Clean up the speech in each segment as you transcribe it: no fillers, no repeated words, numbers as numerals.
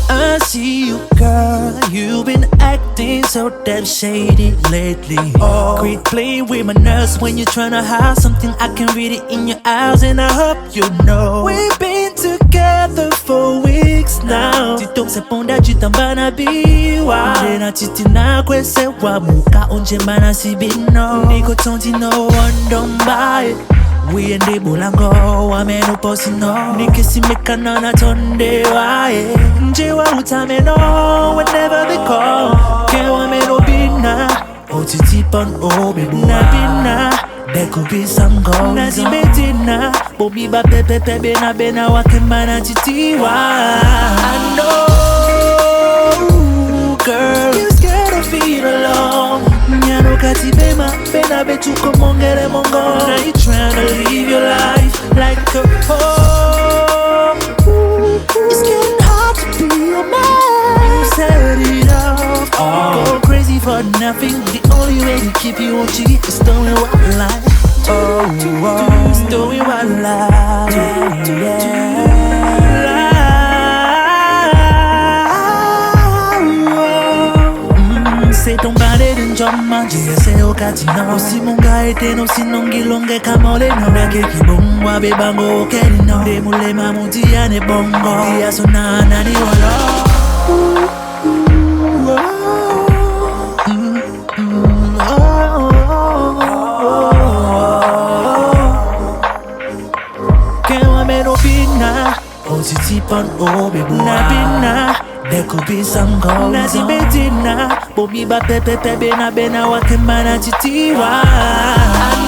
I see you, girl. You've been acting so damn shady lately. Quit playing with my nerves when you're trying to hide something. I can read it in your eyes, and I hope you know we've been together for weeks now. Titong sa ponda jitambana biwa. Ndena titina kwese wa muka onje mana sibino. Niko tonti no one don't buy it. We and the bulango, I mean no posino. Nikisi mekana na tonde wae. Njewa utameno whenever they call. Kewa meno bina, otitipon obibu na bina. There could be some goals. Nazi betina, bobi ba pepe pepe na bena wakemana titiwa. I know, girl, you're scared of being alone. Nyano kati bema, bena betu komongere mongo. Now you tryna live your life like a hoe. It's getting hard to be a man. You set it off, go crazy for nothing. The only way to keep you on G is doing what I like. It's doing what I like. Se tombare njoma jia se okati no Simunga ete no sinongilonge kamole no Nake kibongwa bebango okeri no De mule mamuti ane bongo Dia sonana ni wala Kewa meno bina Otitipan obebu na bina There could be some goals. Nazi betina, bobi ba pepe pepe na bena wakemana titiwa. I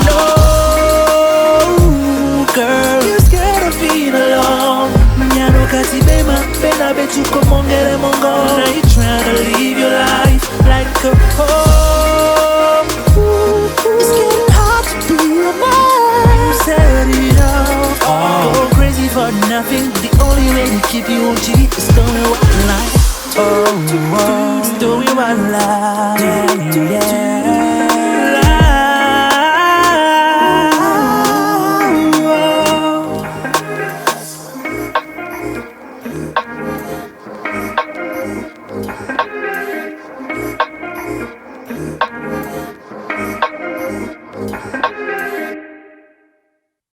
know, girl, you're scared of being alone. Nyano kati bema, bena betu komongere mongo. Now you tryna live your life like a hoe. It's getting hard to be a man. You set it off, go crazy for nothing. The only way to keep you on G is doing what you like.